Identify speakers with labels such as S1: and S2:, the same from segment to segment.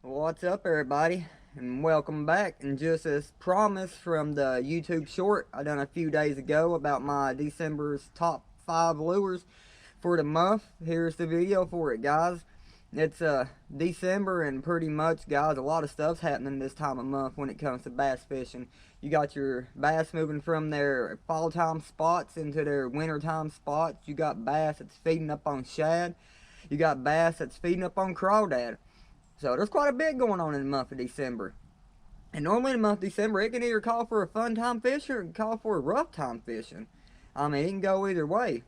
S1: What's up, everybody, and welcome back. And just as promised from the YouTube short I done a few days ago about my December's top 5 lures for the month, here's the video for it, guys. It's December, and pretty much, guys, a lot of stuff's happening this time of month when it comes to bass fishing. You got your bass moving from their fall time spots into their winter time spots. You got bass that's feeding up on shad. You got bass that's feeding up on crawdad. So there's quite a bit going on in the month of December. And normally in the month of December, it can either call for a fun time fishing or it can call for a rough time fishing. I mean, it can go either way.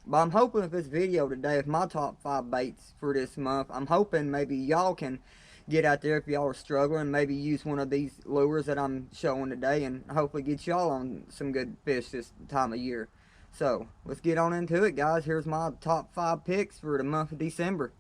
S1: But I'm hoping with this video today, with my top 5 baits for this month, I'm hoping maybe y'all can get out there if y'all are struggling, maybe use one of these lures that I'm showing today and hopefully get y'all on some good fish this time of year. So, let's get on into it, guys. Here's my top 5 picks for the month of December.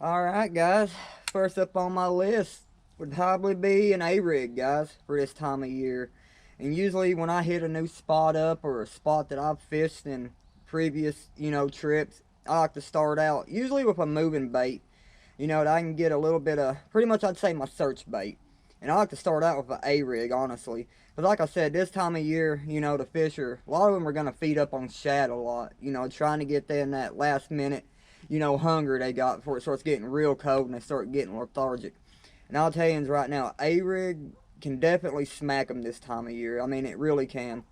S1: Alright, guys, first up on my list would probably be an A-rig, guys, for this time of year. And usually when I hit a new spot up or a spot that I've fished in previous, trips, I like to start out usually with a moving bait. That I can get a little bit of, pretty much I'd say my search bait. And I like to start out with an A-rig, honestly. But like I said, this time of year, the fish a lot of them are going to feed up on shad a lot. Trying to get there in that last minute, hunger they got before it starts getting real cold and they start getting lethargic. And I'll tell you right now, A-rig can definitely smack them this time of year. I mean, it really can.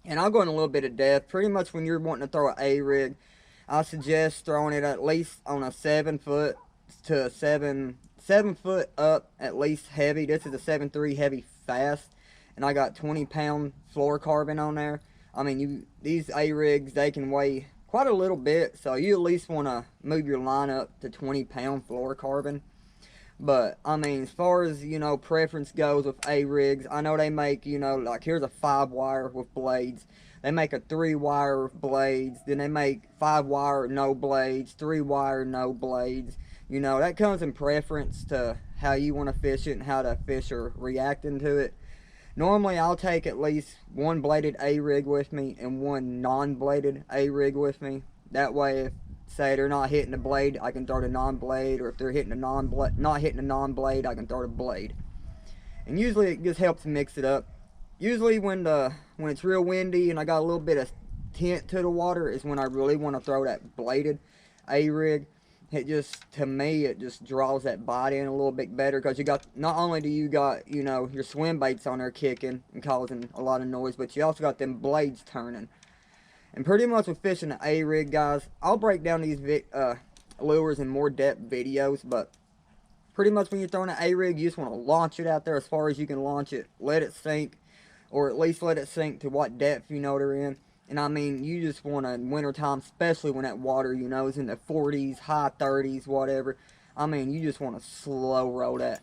S1: And I'll go in a little bit of depth. Pretty much when you're wanting to throw an A-rig, I suggest throwing it at least on a 7 foot to 7 foot up at least heavy. This is a 7.3 heavy fast, and I got 20-pound fluorocarbon on there. I mean, these A-rigs, they can weigh quite a little bit, so you at least want to move your line up to 20-pound fluorocarbon. But I mean, as far as preference goes with A-rigs, I know they make like here's a 5-wire with blades. They make a 3-wire with blades. Then they make 5-wire no blades, 3-wire no blades. That comes in preference to how you want to fish it and how the fish are reacting to it. Normally, I'll take at least one bladed A-rig with me and one non-bladed A-rig with me. That way, if say they're not hitting the blade, I can throw the non-blade, or if they're hitting not hitting the non-blade, I can throw the blade. And usually, it just helps mix it up. Usually, when it's real windy and I got a little bit of tint to the water, is when I really want to throw that bladed A-rig. It just, to me, it just draws that bite in a little bit better, because you got, not only do you got, your swim baits on there kicking and causing a lot of noise, but you also got them blades turning. And pretty much with fishing the A-rig, guys, I'll break down these lures in more depth videos, but pretty much when you're throwing an A-rig, you just want to launch it out there as far as you can launch it, let it sink, or at least let it sink to what depth they're in. And I mean, you just want to, in wintertime, especially when that water, is in the 40s, high 30s, whatever. I mean, you just want to slow roll that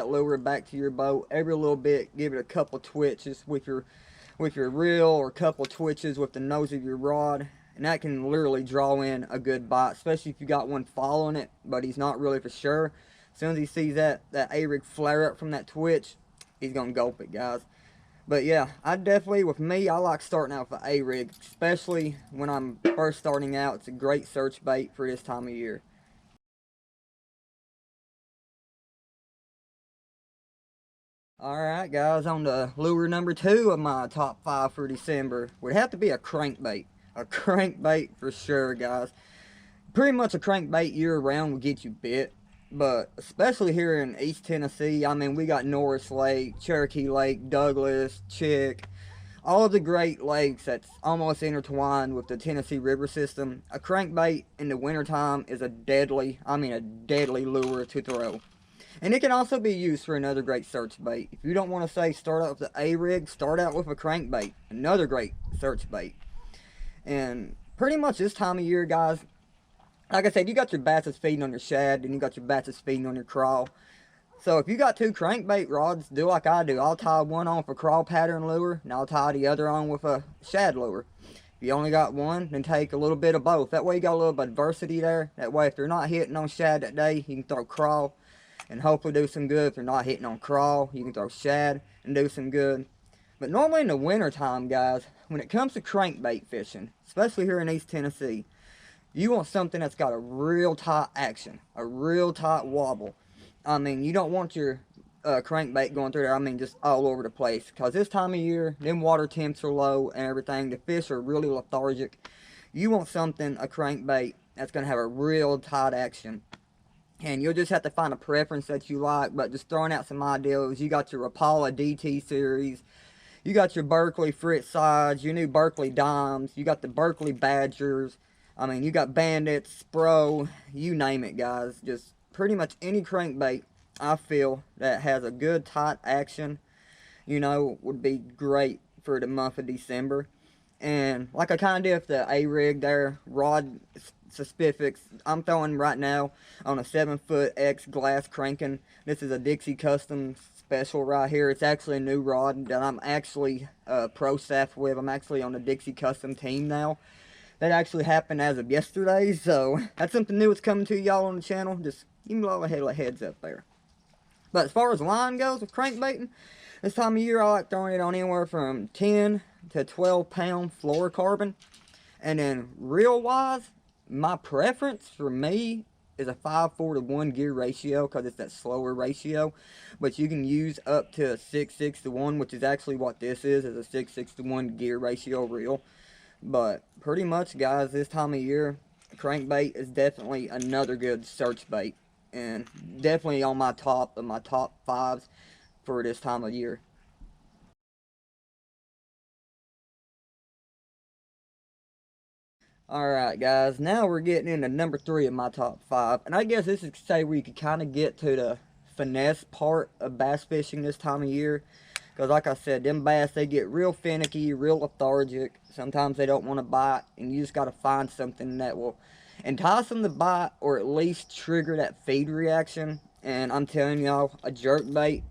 S1: lure back to your boat every little bit. Give it a couple twitches with your reel, or a couple twitches with the nose of your rod. And that can literally draw in a good bite, especially if you got one following it, but he's not really for sure. As soon as he sees that A-rig flare up from that twitch, he's going to gulp it, guys. But yeah, I definitely, with me, I like starting out with an A-rig, especially when I'm first starting out. It's a great search bait for this time of year. Alright, guys, on to lure number 2 of my top 5 for December. Would have to be a crankbait. A crankbait for sure, guys. Pretty much a crankbait year-round will get you bit. But especially here in East Tennessee, I mean, we got Norris Lake, Cherokee Lake, Douglas, Chick, all of the great lakes that's almost intertwined with the Tennessee River system. A crankbait in the wintertime is a deadly lure to throw. And it can also be used for another great search bait. If you don't want to say start out with the A-rig, start out with a crankbait. Another great search bait. And pretty much this time of year, guys, like I said, you got your bass that's feeding on your shad, and you got your bass that's feeding on your crawl. So if you got 2 crankbait rods, do like I do. I'll tie one on for crawl pattern lure, and I'll tie the other on with a shad lure. If you only got one, then take a little bit of both. That way you got a little bit of diversity there. That way if they're not hitting on shad that day, you can throw crawl and hopefully do some good. If they're not hitting on crawl, you can throw shad and do some good. But normally in the winter time, guys, when it comes to crankbait fishing, especially here in East Tennessee, You want something that's got a real tight action, a real tight wobble. I mean, you don't want your crankbait going through there, I mean, just all over the place. Because this time of year, them water temps are low and everything. The fish are really lethargic. You want something, a crankbait, that's going to have a real tight action. And you'll just have to find a preference that you like. But just throwing out some ideas, you got your Rapala DT series. You got your Berkley Fritz sides, your new Berkley dimes. You got the Berkley Badgers. I mean, you got Bandits, Spro, you name it, guys. Just pretty much any crankbait I feel that has a good tight action, you know, would be great for the month of December. And like I kind of did with the A-Rig there, rod specifics, I'm throwing right now on a 7-foot X glass cranking. This is a Dixie Custom special right here. It's actually a new rod that I'm actually pro staff with. I'm actually on the Dixie Custom team now. That actually happened as of yesterday, so that's something new that's coming to y'all on the channel. Just give me a little heads up there. But as far as line goes with crankbaiting, this time of year I like throwing it on anywhere from 10 to 12 pound fluorocarbon. And then reel wise, my preference for me is a 5:4 to 1 gear ratio because it's that slower ratio. But you can use up to a 6:6 to 1, which is actually what this is a 6:6 to 1 gear ratio reel. But pretty much, guys, this time of year, crankbait is definitely another good search bait. And definitely on my top of my top 5s for this time of year. Alright, guys, now we're getting into number 3 of my top 5. And I guess this is say where you could kind of get to the finesse part of bass fishing this time of year. Because like I said, them bass, they get real finicky, real lethargic. Sometimes they don't want to bite, and you just got to find something that will entice them to bite or at least trigger that feed reaction. And I'm telling y'all, a jerkbait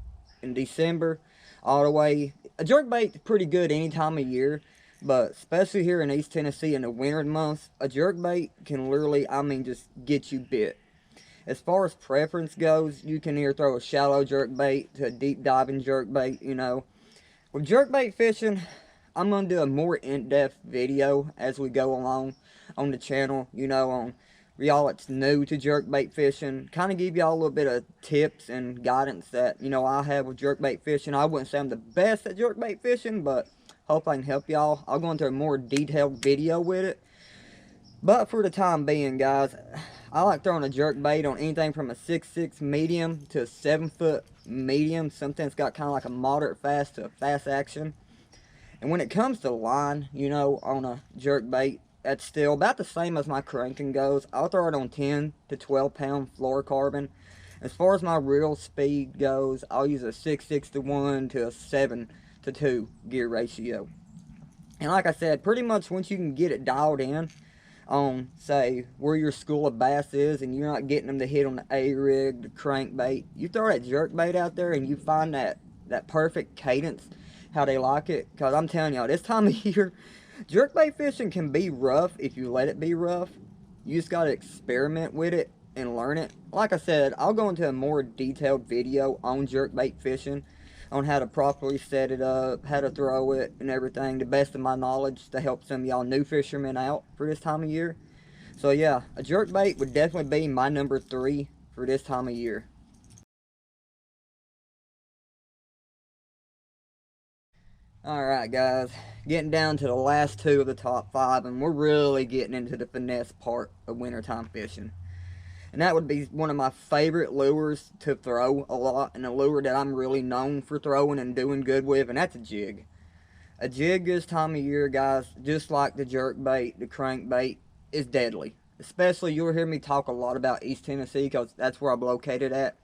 S1: in December, all the way, a jerkbait is pretty good any time of year. But especially here in East Tennessee in the winter months, a jerkbait can literally, I mean, just get you bit. As far as preference goes, you can either throw a shallow jerkbait to a deep diving jerkbait, you know. With jerkbait fishing, I'm going to do a more in-depth video as we go along on the channel, you know, on y'all that's new to jerkbait fishing. Kind of give y'all a little bit of tips and guidance that, you know, I have with jerkbait fishing. I wouldn't say I'm the best at jerkbait fishing, but hope I can help y'all. I'll go into a more detailed video with it. But for the time being, guys, I like throwing a jerkbait on anything from a 6'6" medium to a 7-foot medium. Something that's got kind of like a moderate fast to a fast action. And when it comes to line, you know, on a jerkbait, that's still about the same as my cranking goes. I'll throw it on 10 to 12 pound fluorocarbon. As far as my reel speed goes, I'll use a 6:6 to 1 to a 7 to 2 gear ratio. And like I said, pretty much once you can get it dialed in on, say, where your school of bass is and you're not getting them to hit on the A-rig, the crankbait, you throw that jerkbait out there and you find that perfect cadence, how they like it. Because I'm telling y'all, this time of year, jerkbait fishing can be rough if you let it be rough. You just got to experiment with it and learn it. Like I said, I'll go into a more detailed video on jerkbait fishing, on how to properly set it up, how to throw it, and everything, the best of my knowledge, to help some of y'all new fishermen out for this time of year. So yeah, a jerkbait would definitely be my number 3 for this time of year. Alright guys, getting down to the last 2 of the top 5, and we're really getting into the finesse part of wintertime fishing. And that would be one of my favorite lures to throw a lot, and a lure that I'm really known for throwing and doing good with, and that's a jig. A jig this time of year, guys, just like the jerkbait, the crankbait, is deadly. Especially, you'll hear me talk a lot about East Tennessee because that's where I'm located at.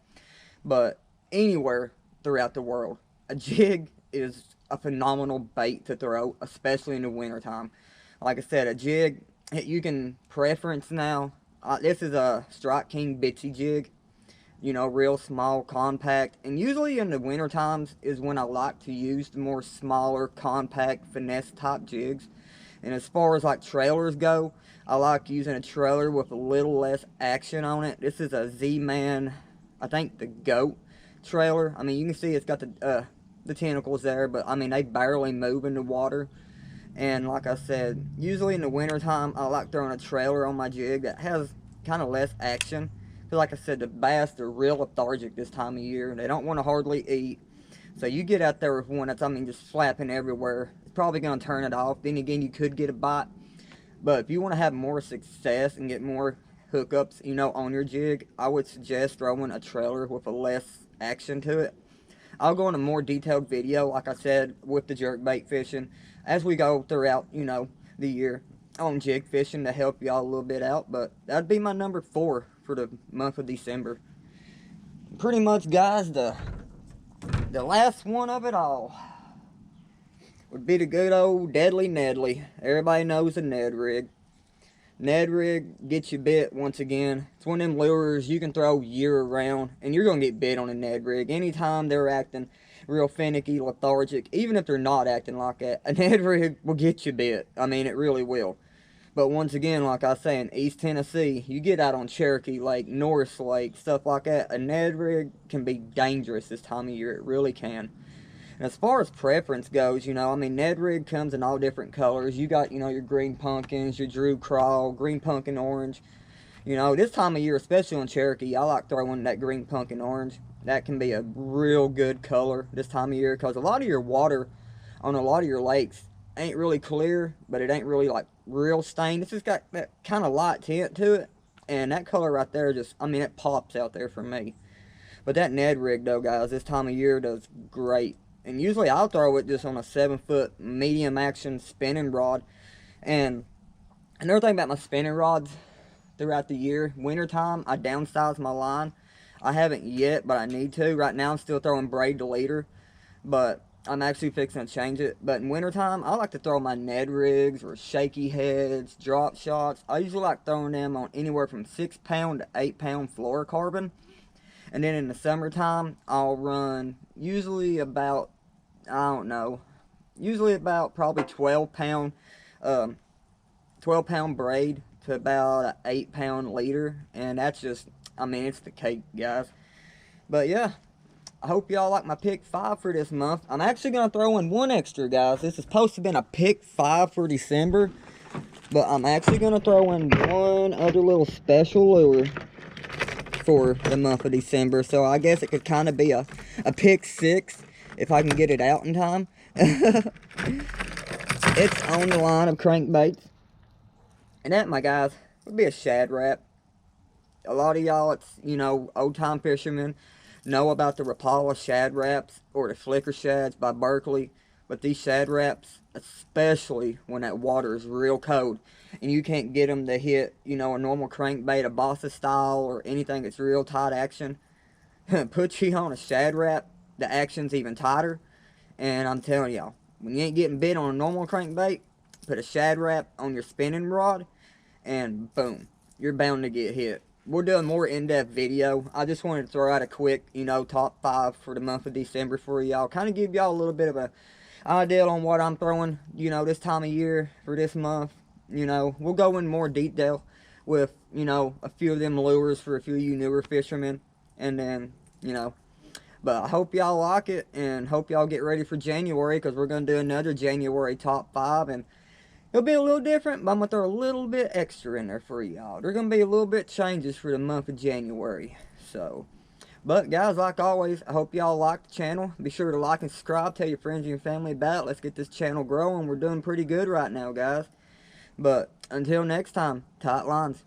S1: But anywhere throughout the world, a jig is a phenomenal bait to throw, especially in the wintertime. Like I said, a jig, you can preference now. This is a Strike King Bitsy jig. You know, real small, compact. And usually in the winter times is when I like to use the more smaller, compact, finesse type jigs. And as far as like trailers go, I like using a trailer with a little less action on it. This is a Z-Man, I think the GOAT trailer. I mean, you can see it's got the tentacles there, but I mean, they barely move in the water. And like I said, usually in the wintertime, I like throwing a trailer on my jig that has kind of less action. Because like I said, the bass, they're real lethargic this time of year. They don't want to hardly eat. So you get out there with one that's, I mean, just flapping everywhere. It's probably going to turn it off. Then again, you could get a bite. But if you want to have more success and get more hookups, you know, on your jig, I would suggest throwing a trailer with a less action to it. I'll go into more detailed video, like I said, with the jerkbait fishing as we go throughout, you know, the year on jig fishing to help y'all a little bit out. But that'd be my number 4 for the month of December. Pretty much, guys, the last one of it all would be the good old Deadly Nedley. Everybody knows the Ned rig. Ned rig gets you bit once again. It's one of them lures you can throw year round, and you're going to get bit on a Ned rig. Anytime they're acting real finicky, lethargic, even if they're not acting like that, a Ned rig will get you bit. I mean, it really will. But once again, like I say, in East Tennessee, you get out on Cherokee Lake, Norris Lake, stuff like that, a Ned rig can be dangerous this time of year. It really can. And as far as preference goes, you know, I mean, Ned rig comes in all different colors. You got, you know, your green pumpkins, your Drew Crawl, green pumpkin orange. You know, this time of year, especially on Cherokee, I like throwing that green pumpkin orange. That can be a real good color this time of year, because a lot of your water on a lot of your lakes ain't really clear, but it ain't really like real stained. It's just got that kind of light tint to it. And that color right there just, I mean, it pops out there for me. But that Ned rig, though, guys, this time of year does great. And usually I'll throw it just on a 7-foot medium action spinning rod. And another thing about my spinning rods throughout the year, wintertime, I downsize my line. I haven't yet, but I need to. Right now I'm still throwing braid to leader, but I'm actually fixing to change it. But in wintertime, I like to throw my Ned rigs or shaky heads, drop shots. I usually like throwing them on anywhere from 6-pound to 8-pound fluorocarbon. And then in the summertime, I'll run usually about, I don't know, usually about probably 12-pound braid to about an 8-pound leader. And that's just, I mean, it's the cake, guys. But yeah, I hope y'all like my pick 5 for this month. I'm actually going to throw in one extra, guys. This is supposed to have been a pick 5 for December, but I'm actually going to throw in one other little special lure for the month of December. So I guess it could kind of be a pick 6 if I can get it out in time. It's on the line of crankbaits. And that, my guys, would be a Shad Rap. A lot of y'all, it's, you know, old-time fishermen know about the Rapala Shad Raps or the Flicker Shads by Berkley. But these Shad Raps, especially when that water is real cold and you can't get them to hit, you know, a normal crankbait, a Bossa style, or anything that's real tight action, put you on a Shad Rap, the action's even tighter. And I'm telling y'all, when you ain't getting bit on a normal crankbait, put a Shad Rap on your spinning rod, and boom, you're bound to get hit. We'll do a more in-depth video. I just wanted to throw out a quick, you know, top 5 for the month of December for y'all. Kind of give y'all a little bit of a idea on what I'm throwing, you know, this time of year for this month. You know, we'll go in more detail with, you know, a few of them lures for a few of you newer fishermen. And then, you know, but I hope y'all like it and hope y'all get ready for January, because we're going to do another January top 5. And it'll be a little different, but I'm going to throw a little bit extra in there for y'all. There's going to be a little bit changes for the month of January. So, but guys, like always, I hope y'all like the channel. Be sure to like and subscribe. Tell your friends and your family about it. Let's get this channel growing. We're doing pretty good right now, guys. But until next time, tight lines.